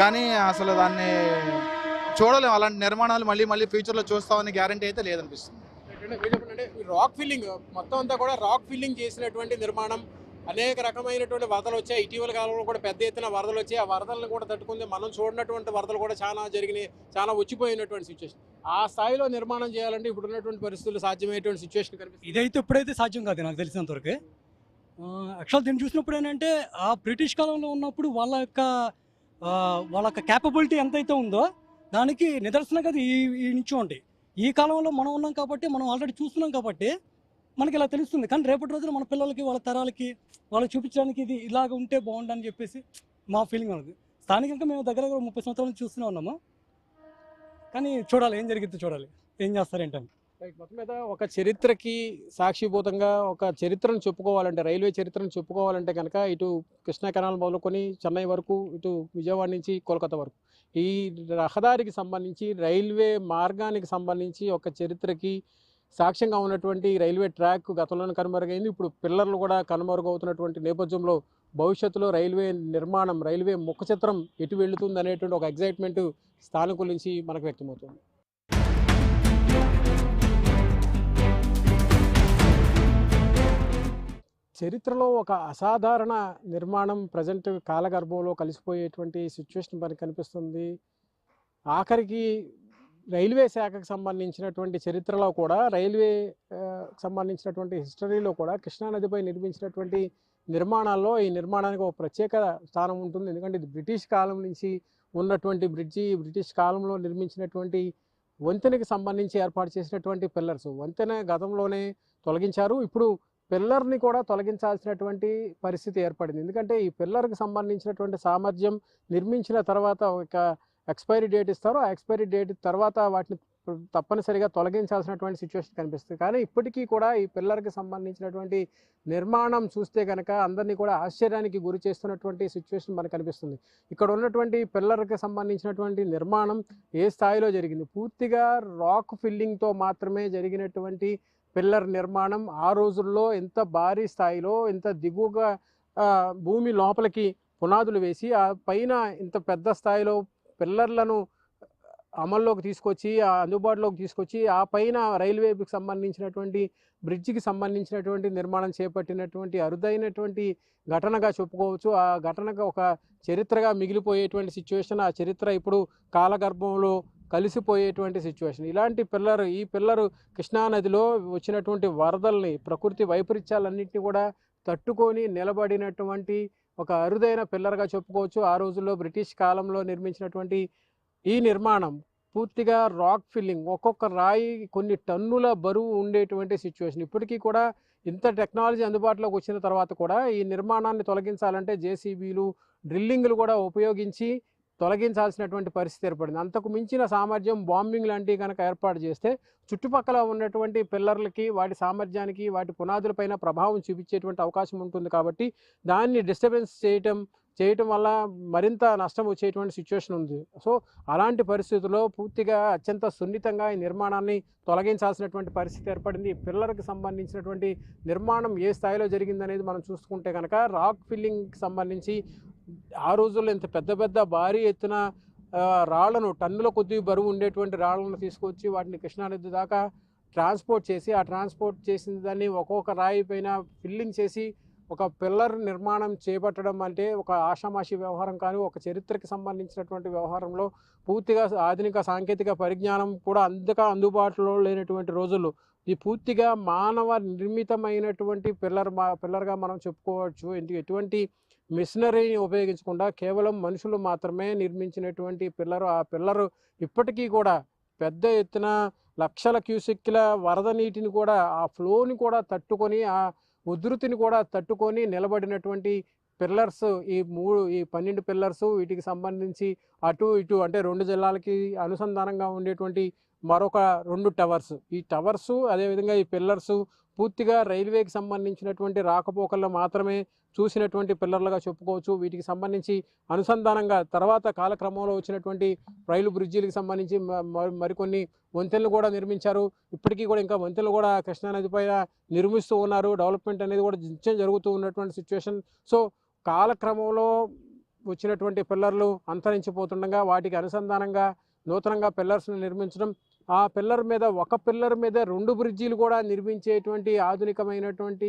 కానీ అసలు దాన్ని చూడలేము. అలాంటి నిర్మాణాలు మళ్ళీ మళ్ళీ ఫ్యూచర్లో చూస్తామని గ్యారంటీ అయితే లేదనిపిస్తుంది. అంటే రాక్ ఫిల్లింగ్ మొత్తం అంతా కూడా రాక్ ఫిల్లింగ్ చేసినటువంటి నిర్మాణం. అనేక రకమైనటువంటి వరదలు వచ్చాయి. ఇటీవల కాలంలో కూడా పెద్ద ఎత్తున వరదలు వచ్చాయి. ఆ వరదలను కూడా తట్టుకుంది. మనం చూడనటువంటి వరదలు కూడా చాలా జరిగినాయి, చాలా వచ్చిపోయినటువంటి సిచ్యువేషన్. ఆ స్థాయిలో నిర్మాణం చేయాలంటే ఇప్పుడున్నటువంటి పరిస్థితులు సాధ్యమయ్యేటువంటి సిచ్యువేషన్ కనిపిస్తుంది. ఇదైతే ఇప్పుడైతే సాధ్యం కాదు నాకు తెలిసినంతవరకు. యాక్చువల్ దీన్ని చూసినప్పుడు ఏంటంటే ఆ బ్రిటిష్ కాలంలో ఉన్నప్పుడు వాళ్ళ యొక్క క్యాపబిలిటీ ఎంతైతే ఉందో దానికి నిదర్శనంగా అది ఈ నుంచి ఉంటాయి. ఈ కాలంలో మనం ఉన్నాం కాబట్టి, మనం ఆల్రెడీ చూస్తున్నాం కాబట్టి మనకి ఇలా తెలుస్తుంది. కానీ రేపటి రోజున మన పిల్లలకి, వాళ్ళ తరాలకి వాళ్ళకి చూపించడానికి ఇది ఇలాగ ఉంటే బాగుండని చెప్పేసి మా ఫీలింగ్ ఉన్నది. స్థానికంగా మేము దగ్గర 30 సంవత్సరాల నుంచి చూస్తూనే ఉన్నాము. కానీ చూడాలి ఏం జరిగిద్దో, చూడాలి ఏం చేస్తారేంటని. మొత్తం మీద ఒక చరిత్రకి సాక్షిభూతంగా ఒక చరిత్రను చెప్పుకోవాలంటే, రైల్వే చరిత్రను చెప్పుకోవాలంటే కనుక ఇటు కృష్ణా కెనాల్ మొదలుకొని చెన్నై వరకు, ఇటు విజయవాడ నుంచి కోల్కతా వరకు ఈ రహదారికి సంబంధించి, రైల్వే మార్గానికి సంబంధించి ఒక చరిత్రకి సాక్ష్యంగా ఉన్నటువంటి రైల్వే ట్రాక్ గతంలోనే కనుమరుగైంది. ఇప్పుడు పిల్లర్లు కూడా కనుమరుగవుతున్నటువంటి నేపథ్యంలో భవిష్యత్తులో రైల్వే నిర్మాణం, రైల్వే ముఖ చిత్రం ఎటు వెళుతుంది అనేటువంటి ఒక ఎగ్జైట్మెంట్ స్థానికుల నుంచి మనకు వ్యక్తమవుతుంది. చరిత్రలో ఒక అసాధారణ నిర్మాణం ప్రజెంట్ కాలగర్భంలో కలిసిపోయేటువంటి సిచ్యువేషన్ మనకు కనిపిస్తుంది. ఆఖరికి రైల్వే శాఖకు సంబంధించినటువంటి చరిత్రలో కూడా, రైల్వే సంబంధించినటువంటి హిస్టరీలో కూడా కృష్ణానదిపై నిర్మించినటువంటి నిర్మాణాల్లో ఈ నిర్మాణానికి ఒక ప్రత్యేక స్థానం ఉంటుంది. ఎందుకంటే ఇది బ్రిటిష్ కాలం నుంచి ఉన్నటువంటి బ్రిడ్జి, బ్రిటిష్ కాలంలో నిర్మించినటువంటి వంతెనకి సంబంధించి ఏర్పాటు చేసినటువంటి పిల్లర్స్. వంతెన గతంలోనే తొలగించారు, ఇప్పుడు పిల్లర్ని కూడా తొలగించాల్సినటువంటి పరిస్థితి ఏర్పడింది. ఎందుకంటే ఈ పిల్లర్కి సంబంధించినటువంటి సామర్థ్యం నిర్మించిన తర్వాత ఒక ఎక్స్పైరీ డేట్ ఇస్తారు. ఆ ఎక్స్పైరీ డేట్ తర్వాత వాటిని తప్పనిసరిగా తొలగించాల్సినటువంటి సిచ్యువేషన్ కనిపిస్తుంది. కానీ ఇప్పటికీ కూడా ఈ పిల్లర్కి సంబంధించినటువంటి నిర్మాణం చూస్తే కనుక అందరినీ కూడా ఆశ్చర్యానికి గురి చేస్తున్నటువంటి సిచ్యువేషన్ మనకు కనిపిస్తుంది. ఇక్కడ ఉన్నటువంటి పిల్లర్కి సంబంధించినటువంటి నిర్మాణం ఏ స్థాయిలో జరిగింది? పూర్తిగా రాక్ ఫిల్లింగ్తో మాత్రమే జరిగినటువంటి పిల్లర్ నిర్మాణం. ఆ రోజుల్లో ఎంత భారీ స్థాయిలో, ఎంత దిగువగా భూమి లోపలికి పునాదులు వేసి ఆ పైన ఇంత పెద్ద స్థాయిలో పిల్లర్లను అమల్లోకి తీసుకొచ్చి, అందుబాటులోకి తీసుకొచ్చి, ఆ పైన రైల్వేకి సంబంధించినటువంటి బ్రిడ్జికి సంబంధించినటువంటి నిర్మాణం చేపట్టినటువంటి అరుదైనటువంటి ఘటనగా చెప్పుకోవచ్చు. ఆ ఘటనగా ఒక చరిత్రగా మిగిలిపోయేటువంటి సిచ్యువేషన్. ఆ చరిత్ర ఇప్పుడు కాలగర్భంలో కలిసిపోయేటువంటి సిచ్యువేషన్. ఇలాంటి పిల్లరు, ఈ పిల్లరు కృష్ణానదిలో వచ్చినటువంటి వరదల్ని, ప్రకృతి వైపరీత్యాలన్నింటినీ కూడా తట్టుకొని నిలబడినటువంటి ఒక అరుదైన పిల్లర్గా చెప్పుకోవచ్చు. ఆ రోజుల్లో బ్రిటిష్ కాలంలో నిర్మించినటువంటి ఈ నిర్మాణం పూర్తిగా రాక్ ఫిల్లింగ్, ఒక్కొక్క రాయి కొన్ని టన్నుల బరువు ఉండేటువంటి సిచ్యువేషన్. ఇప్పటికీ కూడా ఇంత టెక్నాలజీ అందుబాటులోకి వచ్చిన తర్వాత కూడా ఈ నిర్మాణాన్ని తొలగించాలంటే జేసీబీలు, డ్రిల్లింగ్లు కూడా ఉపయోగించి తొలగించాల్సినటువంటి పరిస్థితి ఏర్పడింది. అంతకు మించిన సామర్థ్యం బాంబింగ్ లాంటివి కనుక ఏర్పాటు చేస్తే చుట్టుపక్కల ఉన్నటువంటి పిల్లర్లకి, వాటి సామర్థ్యానికి, వాటి పునాదులపైన ప్రభావం చూపించేటువంటి అవకాశం ఉంటుంది. కాబట్టి దాన్ని డిస్టర్బెన్స్ చేయటం వల్ల మరింత నష్టం వచ్చేటువంటి సిచ్యువేషన్ ఉంది. సో అలాంటి పరిస్థితుల్లో పూర్తిగా అత్యంత సున్నితంగా ఈ నిర్మాణాన్ని తొలగించాల్సినటువంటి పరిస్థితి ఏర్పడింది. పిల్లర్కి సంబంధించినటువంటి నిర్మాణం ఏ స్థాయిలో జరిగిందనేది మనం చూసుకుంటే కనుక రాక్ ఫిల్లింగ్కి సంబంధించి ఆ రోజుల్లో ఇంత పెద్ద భారీ ఎత్తున రాళ్లను, టన్నుల కొద్ది బరువు ఉండేటువంటి రాళ్లను తీసుకొచ్చి వాటిని కృష్ణానది దాకా ట్రాన్స్పోర్ట్ చేసి, ఆ ట్రాన్స్పోర్ట్ చేసిన దాన్ని ఒక్కొక్క రాయి పైన ఫిల్లింగ్ చేసి ఒక పిల్లర్ నిర్మాణం చేపట్టడం అంటే ఒక ఆషామాషి వ్యవహారం కానీ, ఒక చరిత్రకి సంబంధించినటువంటి వ్యవహారంలో పూర్తిగా ఆధునిక సాంకేతిక పరిజ్ఞానం కూడా అందుబాటులో లేనటువంటి రోజుల్లో ఇది పూర్తిగా మానవ నిర్మితమైనటువంటి పిల్లర్గా మనం చెప్పుకోవచ్చు. ఎటువంటి మిషనరీని ఉపయోగించకుండా కేవలం మనుషులు మాత్రమే నిర్మించినటువంటి పిల్లరు. ఆ పిల్లరు ఇప్పటికీ కూడా పెద్ద ఎత్తున లక్షల క్యూసెక్కుల వరద నీటిని కూడా, ఆ ఫ్లోని కూడా తట్టుకొని, ఆ ఉధృతిని కూడా తట్టుకొని నిలబడినటువంటి పిల్లర్స్ ఈ 12 పిల్లర్స్. వీటికి సంబంధించి అటు ఇటు అంటే 2 జిల్లాలకి అనుసంధానంగా ఉండేటువంటి మరొక 2 టవర్స్. ఈ టవర్సు అదేవిధంగా ఈ పిల్లర్సు పూర్తిగా రైల్వేకి సంబంధించినటువంటి రాకపోకల్లో మాత్రమే చూసినటువంటి పిల్లర్లుగా చెప్పుకోవచ్చు. వీటికి సంబంధించి అనుసంధానంగా తర్వాత కాలక్రమంలో వచ్చినటువంటి రైలు బ్రిడ్జీలకు సంబంధించి మరికొన్ని వంతెనలు కూడా నిర్మించారు. ఇప్పటికీ కూడా ఇంకా వంతెనలు కూడా కృష్ణానది పైన నిర్మిస్తూ ఉన్నారు. డెవలప్మెంట్ అనేది కూడా నిత్యం జరుగుతూ ఉన్నటువంటి సిచ్యువేషన్. సో కాలక్రమంలో వచ్చినటువంటి పిల్లర్లు అంతరించిపోతుండగా వాటికి అనుసంధానంగా నూతనంగా పిల్లర్స్ని నిర్మించడం, ఆ పిల్లర్ మీద ఒక పిల్లర్ మీద 2 బ్రిడ్జీలు కూడా నిర్మించేటువంటి ఆధునికమైనటువంటి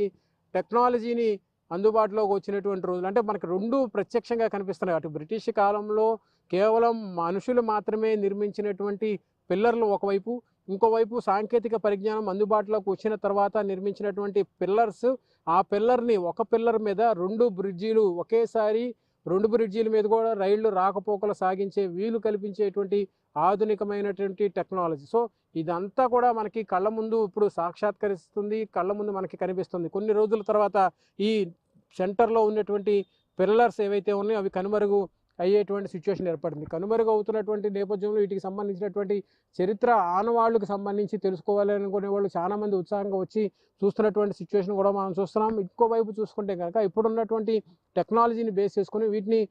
టెక్నాలజీని అందుబాటులోకి వచ్చినటువంటి రోజులు అంటే మనకి 2 ప్రత్యక్షంగా కనిపిస్తున్నాయి. అటు బ్రిటిష్ కాలంలో కేవలం మనుషులు మాత్రమే నిర్మించినటువంటి పిల్లర్లు ఒకవైపు, ఇంకోవైపు సాంకేతిక పరిజ్ఞానం అందుబాటులోకి వచ్చిన తర్వాత నిర్మించినటువంటి పిల్లర్స్. ఆ పిల్లర్ని ఒక పిల్లర్ మీద 2 బ్రిడ్జీలు ఒకేసారి 2 బ్రిడ్జీల మీద కూడా రైళ్లు రాకపోకలు సాగించే వీలు కల్పించేటువంటి ఆధునికమైనటువంటి టెక్నాలజీ. సో ఇదంతా కూడా మనకి కళ్ళ ముందు ఇప్పుడు సాక్షాత్కరిస్తుంది, కళ్ళ ముందు మనకి కనిపిస్తుంది. కొన్ని రోజుల తర్వాత ఈ సెంటర్లో ఉన్నటువంటి పిల్లర్స్ ఏవైతే ఉన్నాయో అవి కనుమరుగు అయ్యేటువంటి సిచ్యువేషన్ ఏర్పడింది. కనుమరుగు అవుతున్నటువంటి నేపథ్యంలో వీటికి సంబంధించినటువంటి చరిత్ర ఆనవాళ్ళకు సంబంధించి తెలుసుకోవాలి అనుకునే వాళ్ళు చాలామంది ఉత్సాహంగా వచ్చి చూస్తున్నటువంటి సిచ్యువేషన్ కూడా మనం చూస్తున్నాం. ఇంకోవైపు చూసుకుంటే కనుక ఇప్పుడున్నటువంటి టెక్నాలజీని బేస్ చేసుకుని వీటిని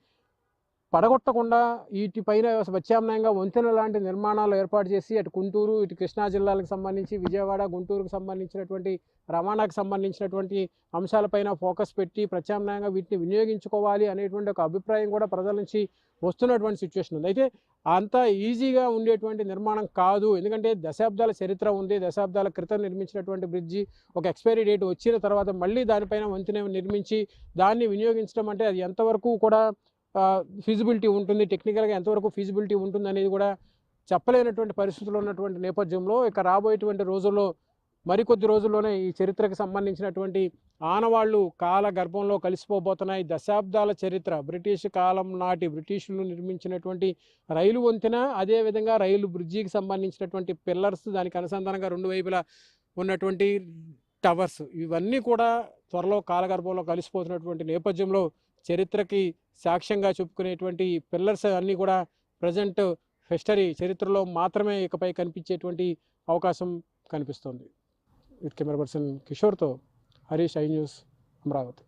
పడగొట్టకుండా వీటిపైన ప్రత్యామ్నాయంగా వంతెన లాంటి నిర్మాణాలు ఏర్పాటు చేసి అటు గుంటూరు, ఇటు కృష్ణా జిల్లాలకు సంబంధించి విజయవాడ, గుంటూరుకు సంబంధించినటువంటి రవాణాకు సంబంధించినటువంటి అంశాలపైన ఫోకస్ పెట్టి ప్రత్యామ్నాయంగా వీటిని వినియోగించుకోవాలి అనేటువంటి ఒక అభిప్రాయం కూడా ప్రజల నుంచి వస్తున్నటువంటి సిచ్యువేషన్ ఉంది. అయితే అంత ఈజీగా ఉండేటువంటి నిర్మాణం కాదు. ఎందుకంటే దశాబ్దాల చరిత్ర ఉంది. దశాబ్దాల క్రితం నిర్మించినటువంటి బ్రిడ్జి ఒక ఎక్స్పైరీ డేట్ వచ్చిన తర్వాత మళ్ళీ దానిపైన వంతెన నిర్మించి దాన్ని వినియోగించడం అంటే అది ఎంతవరకు కూడా ఫీజిబిలిటీ ఉంటుంది, టెక్నికల్గా ఎంతవరకు ఫీజిబిలిటీ ఉంటుంది అనేది కూడా చెప్పలేనటువంటి పరిస్థితుల్లో ఉన్నటువంటి నేపథ్యంలో ఇక రాబోయేటువంటి రోజుల్లో మరికొద్ది రోజుల్లోనే ఈ చరిత్రకు సంబంధించినటువంటి ఆనవాళ్లు కాల గర్భంలో కలిసిపోబోతున్నాయి. దశాబ్దాల చరిత్ర, బ్రిటిష్ కాలం నాటి బ్రిటిషులు నిర్మించినటువంటి రైలు వంతెన, అదేవిధంగా రైలు బ్రిడ్జికి సంబంధించినటువంటి పిల్లర్స్, దానికి అనుసంధానంగా 2 వైపులా ఉన్నటువంటి టవర్స్, ఇవన్నీ కూడా త్వరలో కాలగర్భంలో కలిసిపోతున్నటువంటి నేపథ్యంలో చరిత్రకి సాక్ష్యంగా చెప్పుకునేటువంటి పిల్లర్స్ అన్నీ కూడా ప్రజెంట్ హిస్టరీ చరిత్రలో మాత్రమే ఇకపై కనిపించేటువంటి అవకాశం కనిపిస్తుంది. విత్ కెమెరా పర్సన్ కిషోర్తో హరీష్, ఐ న్యూస్, అమరావతి.